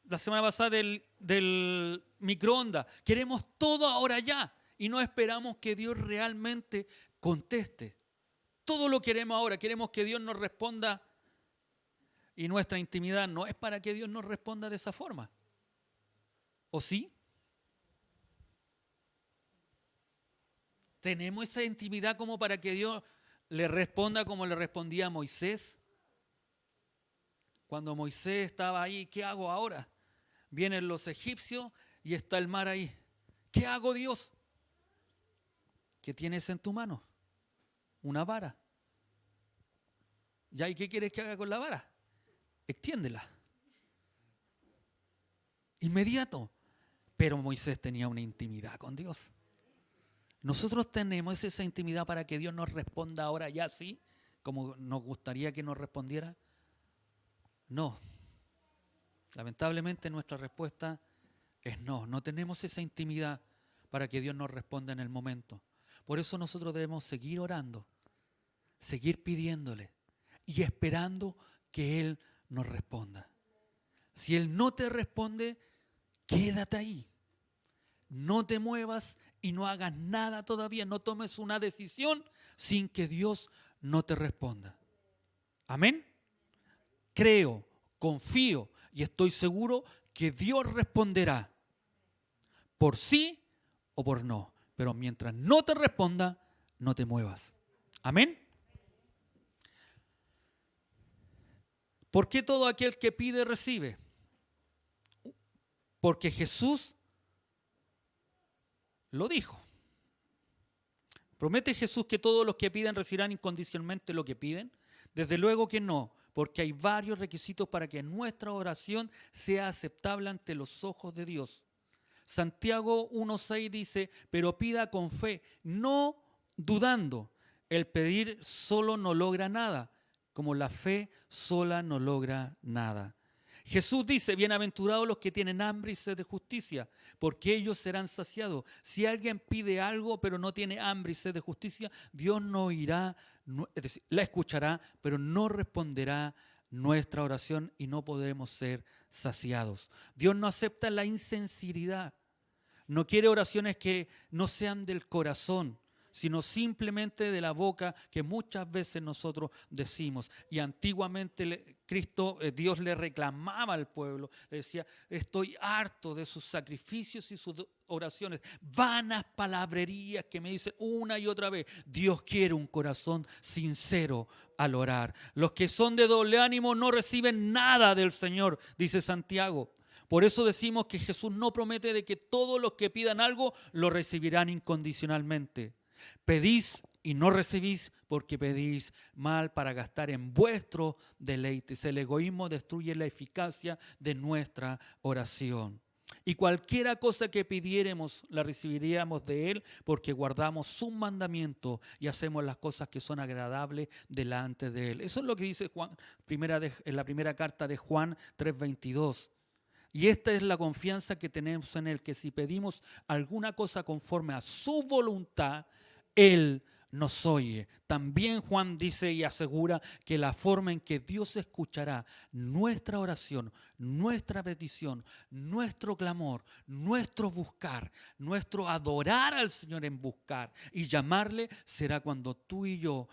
la semana pasada, del microondas. Queremos todo ahora ya y no esperamos que Dios realmente conteste. Todo lo queremos ahora, queremos que Dios nos responda. Y nuestra intimidad no es para que Dios nos responda de esa forma. ¿O sí? ¿Tenemos esa intimidad como para que Dios le responda como le respondía a Moisés? Cuando Moisés estaba ahí, ¿qué hago ahora? Vienen los egipcios y está el mar ahí. ¿Qué hago, Dios? ¿Qué tienes en tu mano? Una vara. ¿Y qué quieres que haga con la vara? Extiéndela. Inmediato. Pero Moisés tenía una intimidad con Dios. Nosotros tenemos esa intimidad para que Dios nos responda ahora ya, ¿sí? Como nos gustaría que nos respondiera. No. Lamentablemente nuestra respuesta es no. No tenemos esa intimidad para que Dios nos responda en el momento. Por eso nosotros debemos seguir orando, seguir pidiéndole y esperando que Él nos responda. Si Él no te responde, quédate ahí. No te muevas y no hagas nada todavía. No tomes una decisión sin que Dios no te responda. Amén. Creo, confío y estoy seguro que Dios responderá por sí o por no. Pero mientras no te responda, no te muevas. Amén. ¿Por qué todo aquel que pide recibe? Porque Jesús lo dijo. ¿Promete Jesús que todos los que piden recibirán incondicionalmente lo que piden? Desde luego que no, porque hay varios requisitos para que nuestra oración sea aceptable ante los ojos de Dios. Santiago 1:6 dice, pero pida con fe, no dudando. El pedir solo no logra nada. como la fe sola no logra nada. Jesús dice, bienaventurados los que tienen hambre y sed de justicia, porque ellos serán saciados. Si alguien pide algo pero no tiene hambre y sed de justicia, Dios no oirá, es decir, la escuchará, pero no responderá nuestra oración y no podremos ser saciados. Dios no acepta la insinceridad. No quiere oraciones que no sean del corazón, sino simplemente de la boca, que muchas veces nosotros decimos. Y antiguamente Dios le reclamaba al pueblo, le decía, estoy harto de sus sacrificios y sus oraciones, vanas palabrerías que me dicen una y otra vez. Dios quiere un corazón sincero al orar. Los que son de doble ánimo no reciben nada del Señor, dice Santiago. Por eso decimos que Jesús no promete de que todos los que pidan algo lo recibirán incondicionalmente. Pedís y no recibís porque pedís mal para gastar en vuestros deleites. El egoísmo destruye la eficacia de nuestra oración. Y cualquiera cosa que pidiéramos la recibiríamos de Él porque guardamos sus mandamientos y hacemos las cosas que son agradables delante de Él. Eso es lo que dice Juan, en la primera carta de Juan 3:22. Y esta es la confianza que tenemos en Él, que si pedimos alguna cosa conforme a su voluntad, Él nos oye. También Juan dice y asegura que la forma en que Dios escuchará nuestra oración, nuestra petición, nuestro clamor, nuestro buscar, nuestro adorar al Señor en buscar y llamarle, será cuando tú y yo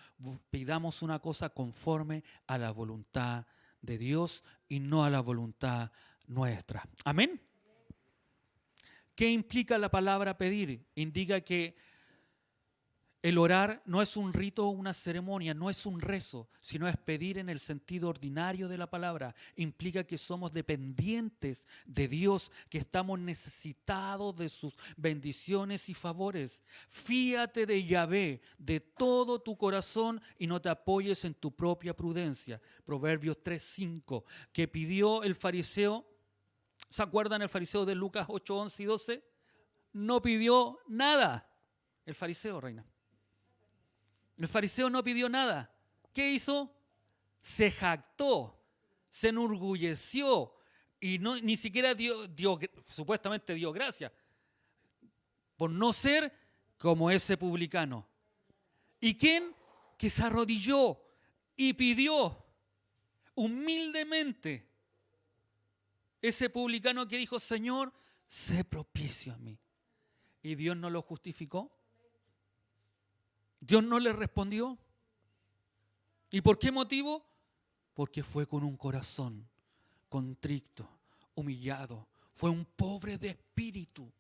pidamos una cosa conforme a la voluntad de Dios y no a la voluntad nuestra. Amén. ¿Qué implica la palabra pedir? Indica que el orar no es un rito o una ceremonia, no es un rezo, sino es pedir en el sentido ordinario de la palabra. Implica que somos dependientes de Dios, que estamos necesitados de sus bendiciones y favores. Fíate de Yahvé de todo tu corazón y no te apoyes en tu propia prudencia. Proverbios 3:5, que pidió el fariseo. ¿Se acuerdan el fariseo de Lucas 8, 11 y 12? No pidió nada. El fariseo, reina. El fariseo no pidió nada. ¿Qué hizo? Se jactó, se enorgulleció y ni siquiera supuestamente dio gracias por no ser como ese publicano. ¿Y quién? Que se arrodilló y pidió humildemente. Ese publicano que dijo, Señor, sé propicio a mí. ¿Y Dios no lo justificó? ¿Dios no le respondió? ¿Y por qué motivo? Porque fue con un corazón contrito, humillado. Fue un pobre de espíritu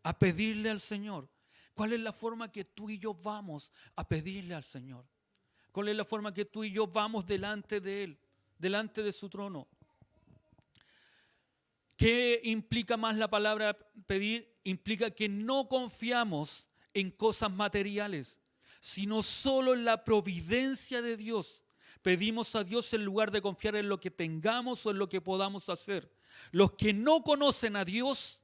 a pedirle al Señor. ¿Cuál es la forma que tú y yo vamos a pedirle al Señor? ¿Cuál es la forma que tú y yo vamos delante de Él, delante de su trono? ¿Qué implica más la palabra pedir? Implica que no confiamos en cosas materiales, sino solo en la providencia de Dios. Pedimos a Dios en lugar de confiar en lo que tengamos o en lo que podamos hacer. Los que no conocen a Dios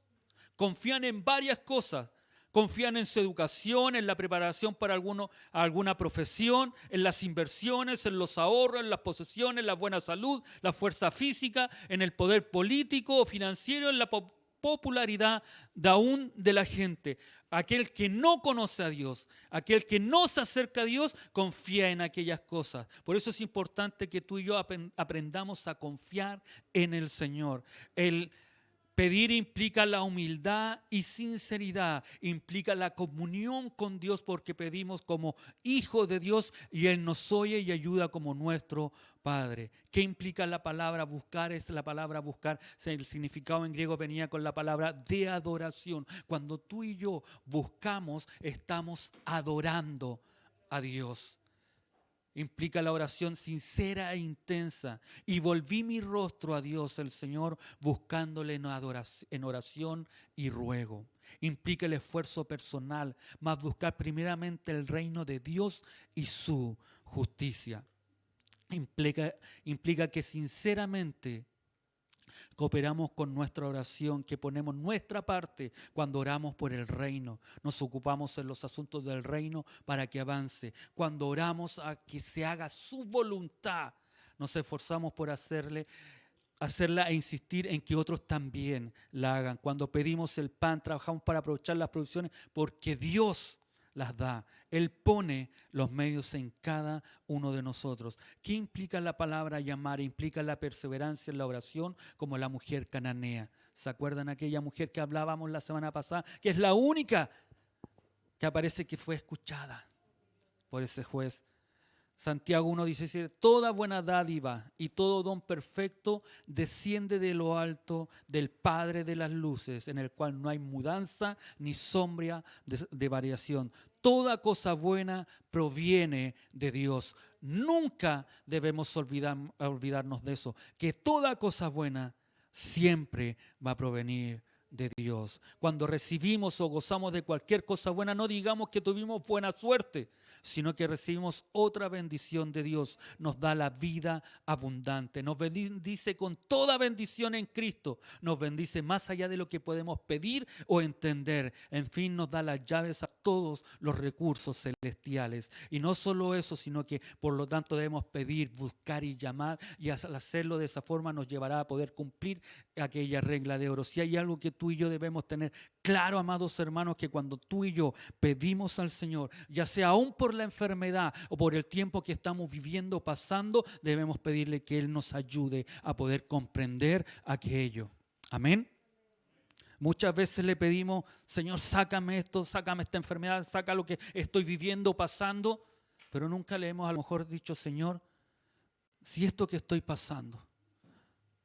confían en varias cosas. Confían en su educación, en la preparación para alguna profesión, en las inversiones, en los ahorros, en las posesiones, en la buena salud, la fuerza física, en el poder político o financiero, en la popularidad aún de la gente. Aquel que no conoce a Dios, aquel que no se acerca a Dios, confía en aquellas cosas. Por eso es importante que tú y yo aprendamos a confiar en el Señor. El pedir implica la humildad y sinceridad, implica la comunión con Dios porque pedimos como hijos de Dios y Él nos oye y ayuda como nuestro Padre. ¿Qué implica la palabra buscar? Es la palabra buscar, el significado en griego venía con la palabra de adoración. Cuando tú y yo buscamos, estamos adorando a Dios. Implica la oración sincera e intensa. Y volví mi rostro a Dios, el Señor, buscándole en oración y ruego. Implica el esfuerzo personal, más buscar primeramente el reino de Dios y su justicia. Implica que sinceramente cooperamos con nuestra oración, que ponemos nuestra parte cuando oramos por el reino. Nos ocupamos en los asuntos del reino para que avance. Cuando oramos a que se haga su voluntad, nos esforzamos por hacerla e insistir en que otros también la hagan. Cuando pedimos el pan, trabajamos para aprovechar las provisiones porque Dios las da. Él pone los medios en cada uno de nosotros. ¿Qué implica la palabra llamar? Implica la perseverancia en la oración, como la mujer cananea. ¿Se acuerdan aquella mujer que hablábamos la semana pasada? Que es la única que aparece que fue escuchada por ese juez. Santiago 1:17, toda buena dádiva y todo don perfecto desciende de lo alto del Padre de las luces, en el cual no hay mudanza ni sombra de variación. Toda cosa buena proviene de Dios. Nunca debemos olvidarnos de eso, que toda cosa buena siempre va a provenir de Dios. Cuando recibimos o gozamos de cualquier cosa buena, no digamos que tuvimos buena suerte, sino que recibimos otra bendición de Dios. Nos da la vida abundante. Nos bendice con toda bendición en Cristo. Nos bendice más allá de lo que podemos pedir o entender. En fin, nos da las llaves a todos los recursos celestiales. Y no solo eso, sino que por lo tanto debemos pedir, buscar y llamar. Y al hacerlo de esa forma nos llevará a poder cumplir aquella regla de oro. Si hay algo que tú y yo debemos tener claro, amados hermanos, que cuando tú y yo pedimos al Señor, ya sea aún por la enfermedad o por el tiempo que estamos viviendo, pasando, debemos pedirle que Él nos ayude a poder comprender aquello. Amén. Muchas veces le pedimos, Señor, sácame esto, sácame esta enfermedad, saca lo que estoy viviendo, pasando, pero nunca le hemos a lo mejor dicho, Señor, si esto que estoy pasando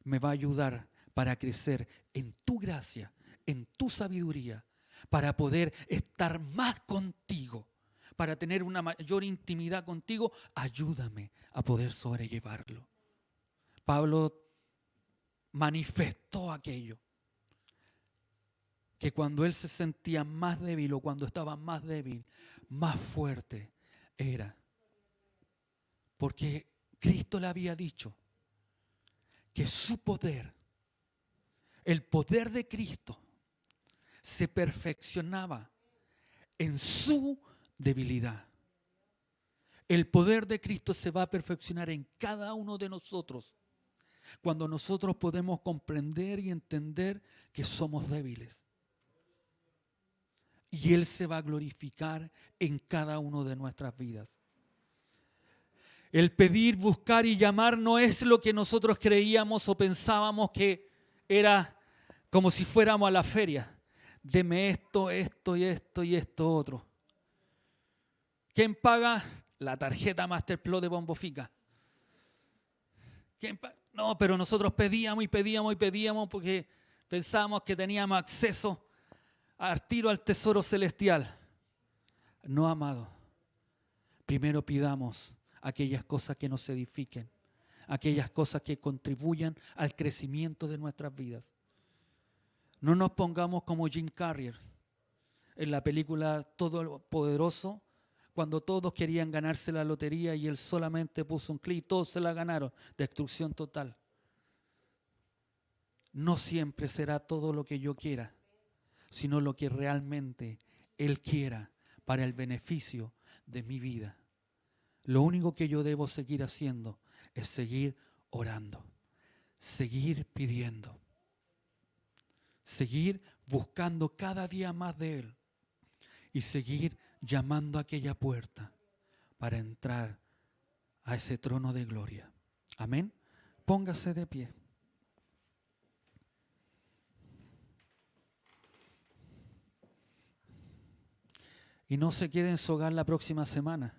me va a ayudar para crecer en tu gracia, en tu sabiduría, para poder estar más contigo, para tener una mayor intimidad contigo, ayúdame a poder sobrellevarlo. Pablo manifestó aquello, que cuando él se sentía más débil o cuando estaba más débil, más fuerte era. Porque Cristo le había dicho que su poder, el poder de Cristo, se perfeccionaba en su debilidad. El poder de Cristo se va a perfeccionar en cada uno de nosotros cuando nosotros podemos comprender y entender que somos débiles. Y Él se va a glorificar en cada uno de nuestras vidas. El pedir, buscar y llamar no es lo que nosotros creíamos o pensábamos que era como si fuéramos a la feria. Deme esto, esto y esto y esto otro. ¿Quién paga? La tarjeta Masterplus de Bombo Fica. ¿Quién paga? No, pero nosotros pedíamos y pedíamos y pedíamos porque pensábamos que teníamos acceso al tiro al tesoro celestial. No, amado. Primero pidamos aquellas cosas que nos edifiquen, aquellas cosas que contribuyan al crecimiento de nuestras vidas. No nos pongamos como Jim Carrey en la película Todopoderoso, cuando todos querían ganarse la lotería y él solamente puso un clic y todos se la ganaron. Destrucción total. No siempre será todo lo que yo quiera, sino lo que realmente Él quiera para el beneficio de mi vida. Lo único que yo debo seguir haciendo es seguir orando, seguir pidiendo, seguir buscando cada día más de Él y seguir llamando a aquella puerta para entrar a ese trono de gloria. Amén. Póngase de pie. Y no se quede en su hogar la próxima semana,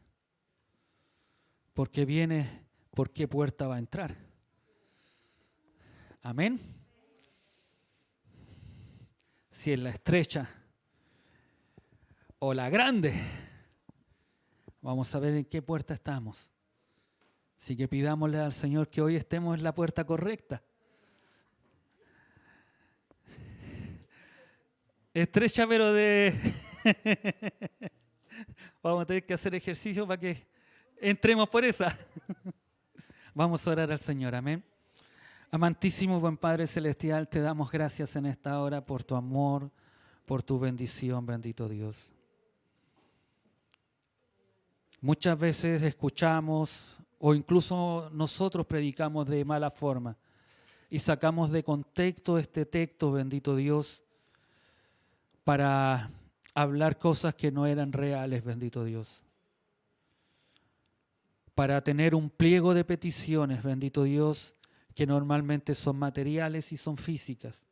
porque viene por qué puerta va a entrar. Amén. Si es la estrecha o la grande, vamos a ver en qué puerta estamos. Así que pidámosle al Señor que hoy estemos en la puerta correcta. Estrecha, pero de... Vamos a tener que hacer ejercicio para que entremos por esa. Vamos a orar al Señor, amén. Amantísimo buen Padre Celestial, te damos gracias en esta hora por tu amor, por tu bendición, bendito Dios. Muchas veces escuchamos o incluso nosotros predicamos de mala forma y sacamos de contexto este texto, bendito Dios, para hablar cosas que no eran reales, bendito Dios. Para tener un pliego de peticiones, bendito Dios, que normalmente son materiales y son físicas,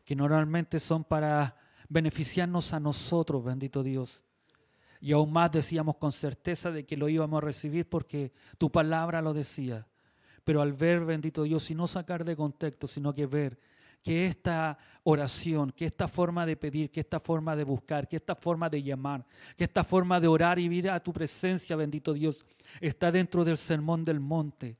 que normalmente son para beneficiarnos a nosotros, bendito Dios. Y aún más decíamos con certeza de que lo íbamos a recibir porque tu palabra lo decía. Pero al ver, bendito Dios, y no sacar de contexto, sino que ver que esta oración, que esta forma de pedir, que esta forma de buscar, que esta forma de llamar, que esta forma de orar y ir a tu presencia, bendito Dios, está dentro del Sermón del Monte.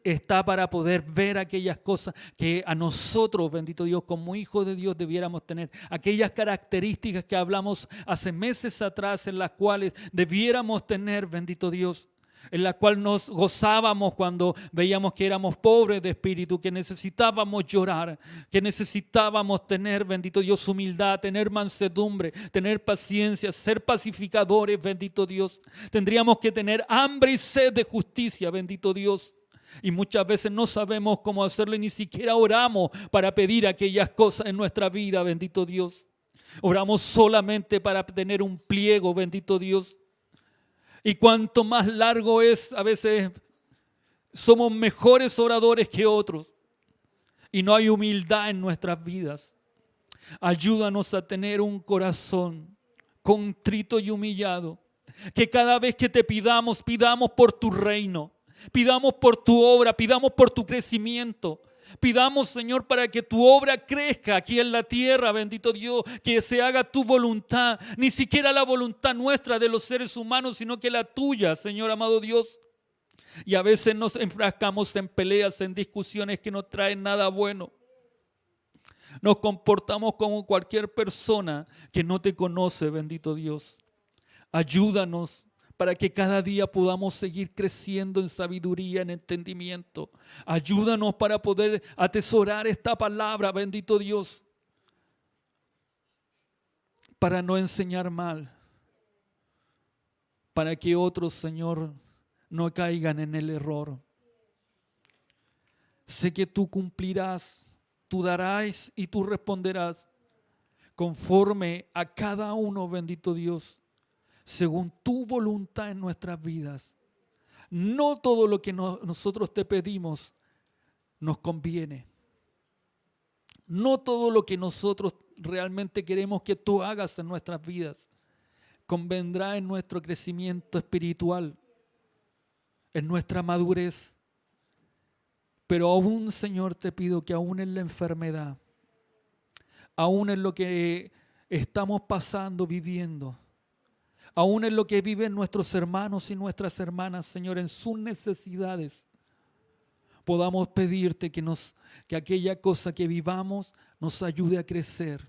Está para poder ver aquellas cosas que a nosotros, bendito Dios, como hijos de Dios debiéramos tener. Aquellas características que hablamos hace meses atrás en las cuales debiéramos tener, bendito Dios. En la cual nos gozábamos cuando veíamos que éramos pobres de espíritu, que necesitábamos llorar, que necesitábamos tener, bendito Dios, humildad, tener mansedumbre, tener paciencia, ser pacificadores, bendito Dios. Tendríamos que tener hambre y sed de justicia, bendito Dios. Y muchas veces no sabemos cómo hacerlo y ni siquiera oramos para pedir aquellas cosas en nuestra vida, bendito Dios. Oramos solamente para tener un pliego, bendito Dios. Y cuanto más largo es, a veces somos mejores oradores que otros. Y no hay humildad en nuestras vidas. Ayúdanos a tener un corazón contrito y humillado. Que cada vez que te pidamos, pidamos por tu reino. Pidamos por tu obra, pidamos por tu crecimiento. Pidamos, Señor, para que tu obra crezca aquí en la tierra, bendito Dios, que se haga tu voluntad, ni siquiera la voluntad nuestra de los seres humanos, sino que la tuya, Señor amado Dios. Y a veces nos enfrascamos en peleas, en discusiones que no traen nada bueno. Nos comportamos como cualquier persona que no te conoce, bendito Dios. Ayúdanos para que cada día podamos seguir creciendo en sabiduría, en entendimiento. Ayúdanos para poder atesorar esta palabra, bendito Dios, para no enseñar mal, para que otros, Señor, no caigan en el error. Sé que tú cumplirás, tú darás y tú responderás conforme a cada uno, bendito Dios, según tu voluntad en nuestras vidas. No todo lo que nosotros te pedimos nos conviene. No todo lo que nosotros realmente queremos que tú hagas en nuestras vidas convendrá en nuestro crecimiento espiritual, en nuestra madurez. Pero aún, Señor, te pido que aún en la enfermedad, aún en lo que estamos pasando, viviendo, aún en lo que viven nuestros hermanos y nuestras hermanas, Señor, en sus necesidades, podamos pedirte que aquella cosa que vivamos nos ayude a crecer.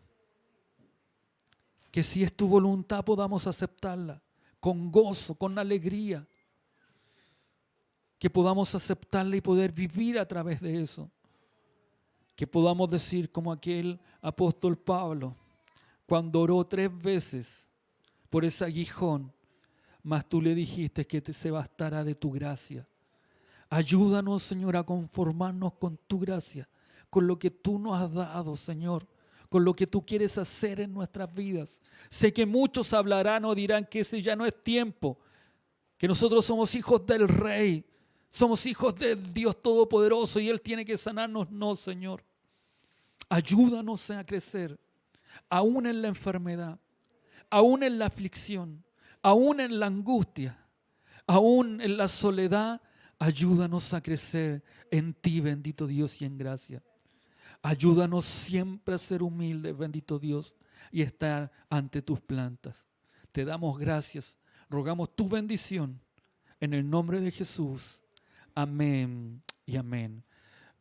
Que si es tu voluntad podamos aceptarla con gozo, con alegría. Que podamos aceptarla y poder vivir a través de eso. Que podamos decir como aquel apóstol Pablo, cuando oró 3 veces por ese aguijón, mas tú le dijiste que se bastará de tu gracia. Ayúdanos, Señor, a conformarnos con tu gracia, con lo que tú nos has dado, Señor, con lo que tú quieres hacer en nuestras vidas. Sé que muchos hablarán o dirán que ese ya no es tiempo, que nosotros somos hijos del Rey, somos hijos de Dios Todopoderoso y Él tiene que sanarnos. No, Señor. Ayúdanos a crecer, aún en la enfermedad, aún en la aflicción, aún en la angustia, aún en la soledad. Ayúdanos a crecer en ti, bendito Dios, y en gracia. Ayúdanos siempre a ser humildes, bendito Dios, y estar ante tus plantas. Te damos gracias, rogamos tu bendición en el nombre de Jesús. Amén y amén.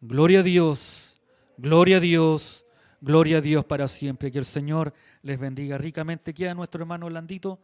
Gloria a Dios, gloria a Dios, gloria a Dios para siempre. Que el Señor les bendiga ricamente. Queda nuestro hermano Landito.